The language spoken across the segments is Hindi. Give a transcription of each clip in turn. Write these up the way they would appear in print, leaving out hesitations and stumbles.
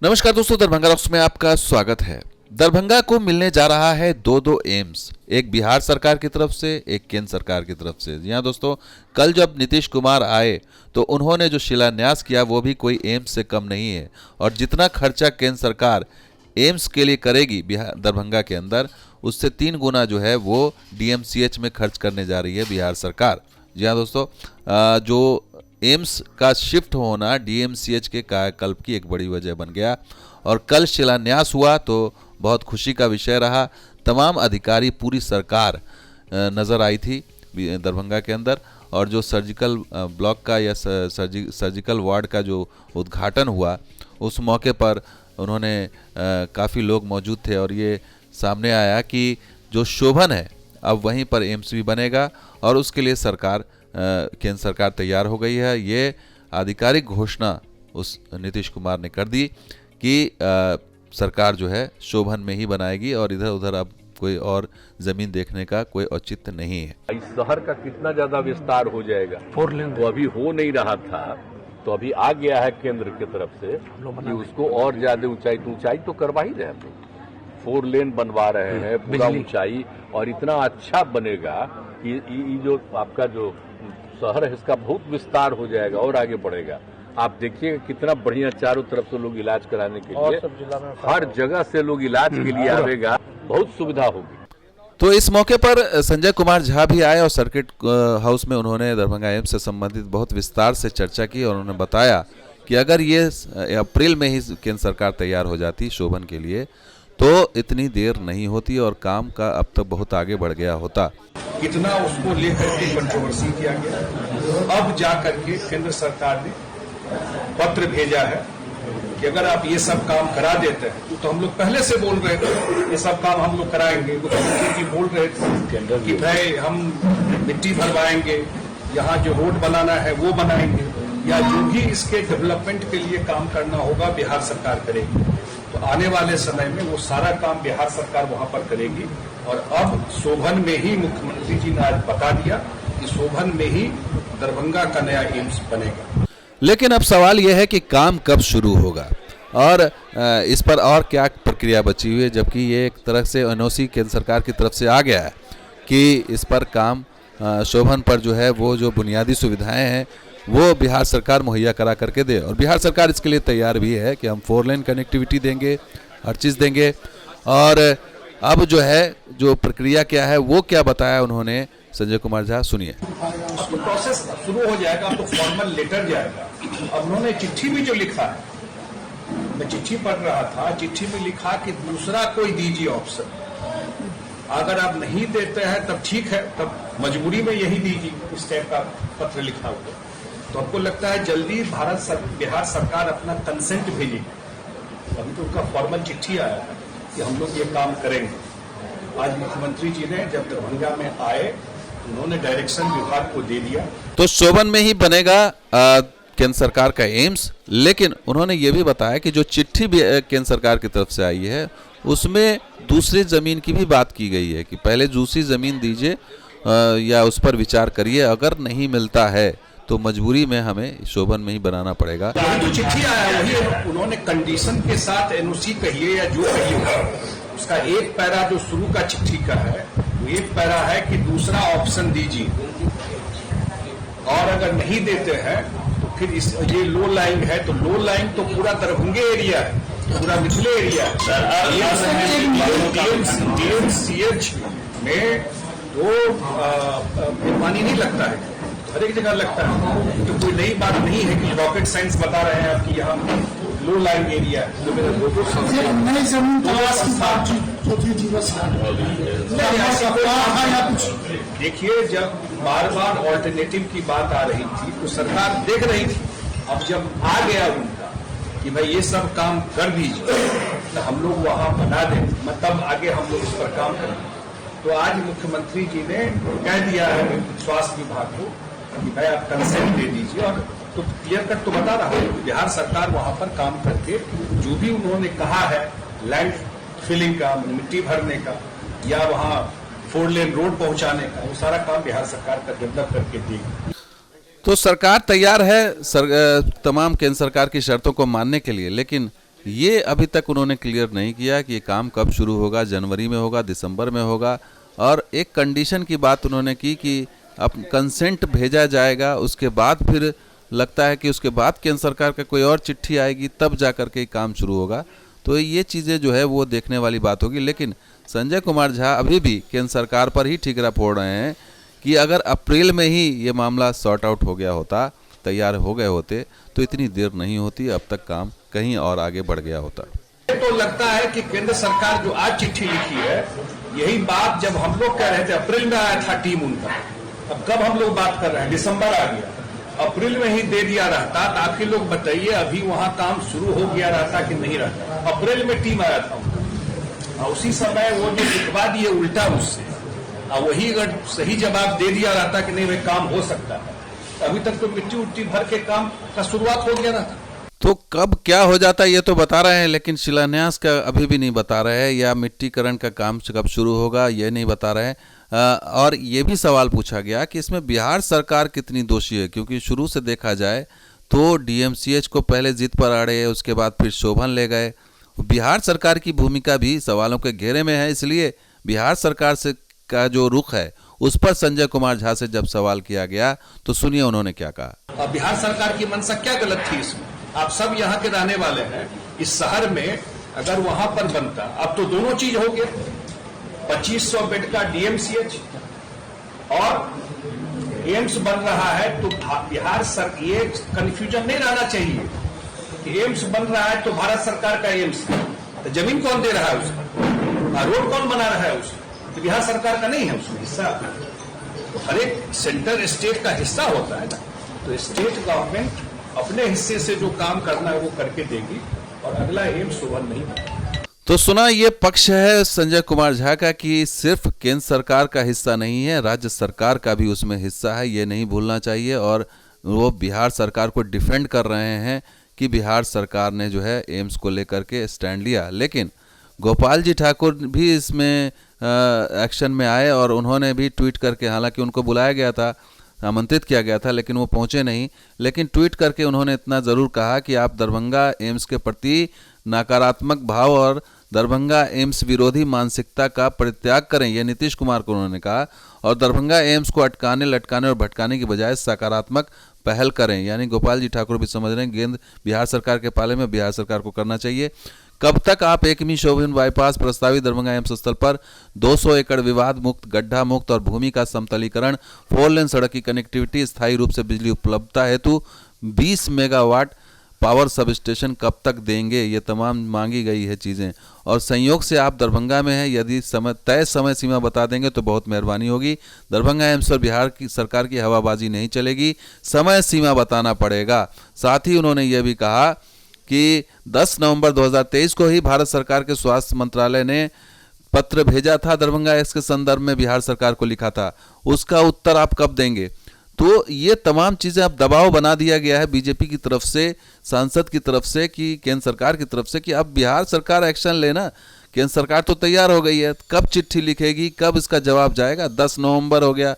नमस्कार दोस्तों, दरभंगा रॉक्स में आपका स्वागत है। दरभंगा को मिलने जा रहा है दो एम्स, एक बिहार सरकार की तरफ से, एक केंद्र सरकार की तरफ से। जी हाँ दोस्तों, कल जब नीतीश कुमार आए तो उन्होंने जो शिलान्यास किया वो भी कोई एम्स से कम नहीं है। और जितना खर्चा केंद्र सरकार एम्स के लिए करेगी बिहार दरभंगा के अंदर, उससे 3 गुना जो है वो डीएमसीएच में खर्च करने जा रही है बिहार सरकार। जी हाँ दोस्तों, जो एम्स का शिफ्ट होना डीएमसीएच के कायाकल्प की एक बड़ी वजह बन गया और कल शिलान्यास हुआ तो बहुत खुशी का विषय रहा। तमाम अधिकारी, पूरी सरकार नज़र आई थी दरभंगा के अंदर। और जो सर्जिकल ब्लॉक का या सर्जिकल वार्ड का जो उद्घाटन हुआ, उस मौके पर उन्होंने काफ़ी लोग मौजूद थे और ये सामने आया कि जो शोभन है अब वहीं पर एम्स भी बनेगा और उसके लिए केंद्र सरकार तैयार हो गई है। ये आधिकारिक घोषणा उस नीतीश कुमार ने कर दी कि सरकार जो है शोभन में ही बनाएगी और इधर उधर अब कोई और जमीन देखने का कोई औचित्य नहीं है। इस शहर का कितना ज्यादा विस्तार हो जाएगा, 4 लेन तो अभी हो नहीं रहा था, तो अभी आ गया है केंद्र की तरफ से कि उसको और ज्यादा ऊंचाई तो करवा ही रहे हैं। 4 लेन बनवा रहे हैं, पूरा ऊंचाई, और इतना अच्छा बनेगा कि ये जो आपका जो शहर है इसका बहुत विस्तार हो जाएगा और आगे बढ़ेगा। आप देखिए कितना बढ़िया, चारों तरफ से लोग इलाज कराने के लिए, हर जगह से लोग इलाज के लिए आवेगा, बहुत सुविधा होगी। तो इस मौके पर संजय कुमार झा भी आए और सर्किट हाउस में उन्होंने दरभंगा एम्स से संबंधित बहुत विस्तार से चर्चा की और उन्होंने बताया कि अगर ये अप्रैल में ही केंद्र सरकार तैयार हो जाती शोभन के लिए तो इतनी देर नहीं होती और काम का अब तक बहुत आगे बढ़ गया होता। कितना उसको लेकर के कंट्रोवर्सी किया गया, अब जाकर के केंद्र सरकार ने पत्र भेजा है कि अगर आप ये सब काम करा देते हैं तो हम लोग पहले से बोल रहे थे ये सब काम हम लोग कराएंगे। मुख्यमंत्री जी बोल रहे थे कि भाई हम मिट्टी भरवाएंगे, यहाँ जो रोड बनाना है वो बनाएंगे, या जो भी इसके डेवलपमेंट के लिए काम करना होगा बिहार सरकार करेगी। तो आने वाले समय में वो सारा काम बिहार सरकार वहां पर करेगी। और अब शोभन में ही मुख्यमंत्री जी ने आज बता दिया कि शोभन में ही दरभंगा का नया एम्स बनेगा। लेकिन अब सवाल यह है कि काम कब शुरू होगा और इस पर और क्या प्रक्रिया बची हुई है, जबकि ये एक तरह से एनओसी केंद्र सरकार की तरफ से आ गया है कि इस पर काम शोभन पर जो है वो जो बुनियादी सुविधाएं हैं वो बिहार सरकार मुहैया करा करके दे। और बिहार सरकार इसके लिए तैयार भी है कि हम 4 लेन कनेक्टिविटी देंगे, हर चीज़ देंगे। और अब जो है जो प्रक्रिया क्या है वो क्या बताया उन्होंने, संजय कुमार झा, सुनिए। अब तो प्रोसेस शुरू हो जाएगा, अब तो फॉर्मल लेटर जाएगा। अब उन्होंने चिट्ठी भी जो लिखा है, मैं चिट्ठी पढ़ रहा था, चिट्ठी में लिखा कि दूसरा कोई दीजिए ऑप्शन, अगर आप नहीं देते हैं तब ठीक है, तब मजबूरी में यही दीजिए, इस टाइप का पत्र लिखा हुआ। तो आपको लगता है जल्दी बिहार सरकार अपना कंसेंट भेजेगी। अभी तो उनका फॉर्मल चिट्ठी आया है कि हम लोग ये काम करेंगे। आज मुख्यमंत्री जी ने जब दरभंगा में आए उन्होंने डायरेक्शन विभाग को दे दिया। तो शोभन में ही बनेगा केंद्र सरकार का एम्स। लेकिन उन्होंने ये भी बताया कि जो चिट्ठी भी केंद्र सरकार की तरफ से आई है उसमें दूसरी जमीन की भी बात की गई है कि पहले दूसरी जमीन दीजिए या उस पर विचार करिए, अगर नहीं मिलता है तो मजबूरी में हमें शोभन में ही बनाना पड़ेगा। जो चिट्ठी आया वही उन्होंने कंडीशन के साथ एनओसी कहिए या जो कहिए, उसका एक पैरा जो शुरू का चिट्ठी का है वो एक पैरा है कि दूसरा ऑप्शन दीजिए, और अगर नहीं देते हैं तो फिर ये लो लाइन है तो लो लाइन तो पूरा दरभंगे एरिया है, पूरा निचले एरिया डीएमसीएच में तो पानी नहीं लगता है, हर एक जगह लगता है। तो कोई नई बात नहीं है कि रॉकेट साइंस बता रहे हैं आपकी यहाँ लो लाइन एरिया है। तो मेरे देखिए, जब बार बार ऑल्टरनेटिव की बात आ रही थी तो सरकार देख रही थी। अब जब आ गया उनका कि भाई ये सब काम कर दीजिए तो हम लोग वहां बना दें, मतलब आगे हम लोग इस पर काम करें। तो आज मुख्यमंत्री जी ने कह दिया है स्वास्थ्य विभाग को कि भाई आप कंसेंट दे दीजिए, और तो क्लियर कट तो बता रहा हूँ बिहार सरकार वहां पर काम करके जो भी उन्होंने कहा है लैंड फिलिंग का, मिट्टी भरने का, या वहां 4 लेन रोड पहुंचाने का, वो सारा काम बिहार सरकार का डेवलप करके देगी। तो सरकार तैयार है तमाम केंद्र सरकार की शर्तों को मानने के लिए, लेकिन ये अभी तक उन्होंने क्लियर नहीं किया कि ये काम कब शुरू होगा, जनवरी में होगा, दिसंबर में होगा। और एक कंडीशन की बात उन्होंने की कि अब कंसेंट भेजा जाएगा, उसके बाद फिर लगता है कि उसके बाद केंद्र सरकार का कोई और चिट्ठी आएगी, तब जा कर के काम शुरू होगा। तो ये चीज़ें जो है वो देखने वाली बात होगी। लेकिन संजय कुमार झा अभी भी केंद्र सरकार पर ही ठीकरा फोड़ रहे हैं कि अगर अप्रैल में ही ये मामला सॉर्ट आउट हो गया होता, तैयार हो गए होते, तो इतनी देर नहीं होती, अब तक काम कहीं और आगे बढ़ गया होता। तो लगता है कि केंद्र सरकार जो आज चिट्ठी लिखी है, यही बात जब हम लोग कह रहे थे, अप्रैल में आया था टीम उनका, अब कब हम लोग बात कर रहे हैं, दिसंबर आ गया, अप्रैल में ही दे दिया रहता तो आप ही लोग बताइए अभी वहां काम शुरू हो गया रहता कि नहीं रहता। अप्रैल में टीम आया था उनका, और उसी समय वो जो लिखवा दिए उल्टा उससे, और वही अगर सही जवाब दे दिया रहता कि नहीं भाई काम हो सकता है, तो अभी तक तो मिट्टी उट्टी भर के काम का शुरुआत हो गया रहता। तो कब क्या हो जाता है ये तो बता रहे हैं, लेकिन शिलान्यास का अभी भी नहीं बता रहे हैं, या मिट्टीकरण का काम कब शुरू होगा ये नहीं बता रहे हैं। और ये भी सवाल पूछा गया कि इसमें बिहार सरकार कितनी दोषी है, क्योंकि शुरू से देखा जाए तो डीएमसीएच को पहले जिद पर अड़े, उसके बाद फिर शोभन ले गए। बिहार सरकार की भूमिका भी सवालों के घेरे में है, इसलिए बिहार सरकार से का जो रुख है उस पर संजय कुमार झा से जब सवाल किया गया तो सुनिए उन्होंने क्या कहा। बिहार सरकार की मंशा क्या गलत थी इसमें? आप सब यहाँ के रहने वाले हैं, इस शहर में अगर वहां पर बनता, अब तो दोनों चीज हो गए, 2500 बेड का डीएमसीएच और एम्स बन रहा है, तो बिहार सरकार, ये कंफ्यूजन नहीं रहना चाहिए कि एम्स बन रहा है तो भारत सरकार का एम्स है, तो जमीन कौन दे रहा है उसका, रोड कौन बना रहा है उसका, तो बिहार सरकार का नहीं है उसमें हिस्सा। तो हर एक सेंटर स्टेट का हिस्सा होता है ना, तो स्टेट गवर्नमेंट अपने हिस्से से जो काम करना है वो करके देगी, और अगला एम्स शोभन नहीं होगा। तो सुना, ये पक्ष है संजय कुमार झा का कि सिर्फ केंद्र सरकार का हिस्सा नहीं है, राज्य सरकार का भी उसमें हिस्सा है, ये नहीं भूलना चाहिए। और वो बिहार सरकार को डिफेंड कर रहे हैं कि बिहार सरकार ने जो है एम्स को लेकर के स्टैंड लिया। लेकिन गोपाल जी ठाकुर भी इसमें एक्शन में आए और उन्होंने भी ट्वीट करके, हालांकि उनको बुलाया गया था, आमंत्रित किया गया था, लेकिन वो पहुंचे नहीं, लेकिन ट्वीट करके उन्होंने इतना ज़रूर कहा कि आप दरभंगा एम्स के प्रति नकारात्मक भाव और दरभंगा एम्स विरोधी मानसिकता का परित्याग करें, यह नीतीश कुमार को उन्होंने कहा, और दरभंगा एम्स को अटकाने, लटकाने और भटकाने की बजाय सकारात्मक पहल करें। यानी गोपाल जी ठाकुर भी समझ रहे हैं गेंद बिहार सरकार के पाले में, बिहार सरकार को करना चाहिए। कब तक आप एकमी शोभन बाईपास प्रस्तावित दरभंगा एम्स स्थल पर 200 एकड़ विवाद मुक्त, गड्ढा मुक्त और भूमि का समतलीकरण, 4 लेन सड़क की कनेक्टिविटी, स्थायी रूप से बिजली उपलब्धता हेतु 20 मेगावाट पावर सब स्टेशन कब तक देंगे, ये तमाम मांगी गई है चीज़ें। और संयोग से आप दरभंगा में हैं, यदि तय समय सीमा बता देंगे तो बहुत मेहरबानी होगी। दरभंगा एम्स पर बिहार की सरकार की हवाबाजी नहीं चलेगी, समय सीमा बताना पड़ेगा। साथ ही उन्होंने ये भी कहा कि 10 नवंबर 2023 को ही भारत सरकार के स्वास्थ्य मंत्रालय ने पत्र भेजा था दरभंगा एम्स के संदर्भ में, बिहार सरकार को लिखा था, उसका उत्तर आप कब देंगे। तो ये तमाम चीज़ें अब दबाव बना दिया गया है बीजेपी की तरफ से, सांसद की तरफ से, कि केंद्र सरकार की तरफ से, कि अब बिहार सरकार एक्शन लेना। केंद्र सरकार तो तैयार हो गई है, कब चिट्ठी लिखेगी, कब इसका जवाब जाएगा। 10 नवंबर हो गया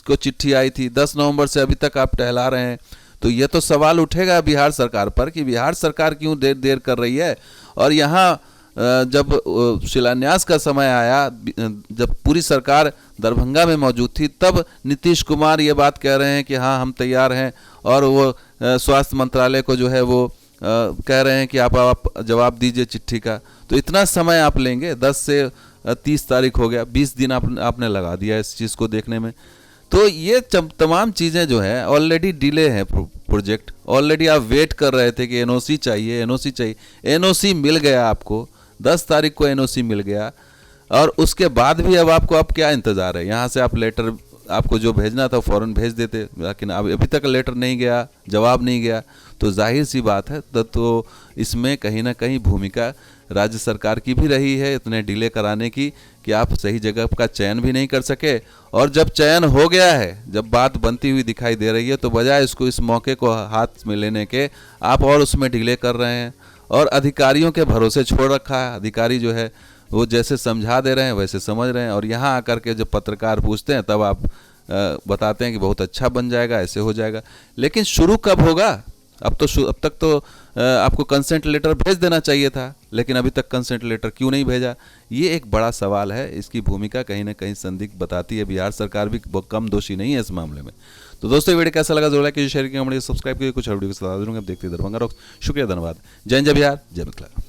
को चिट्ठी आई थी, 10 नवंबर से अभी तक आप टहला रहे हैं, तो ये तो सवाल उठेगा बिहार सरकार पर कि बिहार सरकार क्यों देर कर रही है। और यहाँ जब शिलान्यास का समय आया, जब पूरी रकार दरभंगा में मौजूद थी, तब नीतीश कुमार ये बात कह रहे हैं कि हाँ हम तैयार हैं, और वो स्वास्थ्य मंत्रालय को जो है वो कह रहे हैं कि आप जवाब दीजिए चिट्ठी का। तो इतना समय आप लेंगे, 10 से 30 तारीख हो गया, 20 दिन आपने लगा दिया इस चीज़ को देखने में। तो ये तमाम चीज़ें जो है ऑलरेडी डिले है, प्रोजेक्ट ऑलरेडी आप वेट कर रहे थे कि एनओसी चाहिए, एनओसी चाहिए, एनओसी मिल गया आपको, 10 तारीख को एनओसी मिल गया, और उसके बाद भी अब आपको अब क्या इंतज़ार है। यहाँ से आप लेटर, आपको जो भेजना था फ़ौरन भेज देते, लेकिन अभी तक लेटर नहीं गया, जवाब नहीं गया, तो जाहिर सी बात है तो इसमें कहीं ना कहीं भूमिका राज्य सरकार की भी रही है, इतने डिले कराने की, कि आप सही जगह का चयन भी नहीं कर सके। और जब चयन हो गया है, जब बात बनती हुई दिखाई दे रही है, तो बजाय इसको, इस मौके को हाथ में लेने के, आप और उसमें डिले कर रहे हैं और अधिकारियों के भरोसे छोड़ रखा है। अधिकारी जो है वो जैसे समझा दे रहे हैं वैसे समझ रहे हैं, और यहाँ आकर के जब पत्रकार पूछते हैं तब आप बताते हैं कि बहुत अच्छा बन जाएगा, ऐसे हो जाएगा। लेकिन शुरू कब होगा, अब तक तो आपको कंसेंट लेटर भेज देना चाहिए था, लेकिन अभी तक कंसेंट लेटर क्यों नहीं भेजा, ये एक बड़ा सवाल है। इसकी भूमिका कहीं ना कहीं संदिग्ध बताती है। बिहार सरकार भी बहुत कम दोषी नहीं है इस मामले में। तो दोस्तों, वीडियो कैसा लगा जरूर लाइक कीजिए, शेयर कीजिए, सब्सक्राइब कीजिए। कुछ वीडियो को सलाह दूंगा। आप देखते हैं दरभंगा रॉक्स। शुक्रिया, धन्यवाद। जय जय बिहार, जय मिथिला।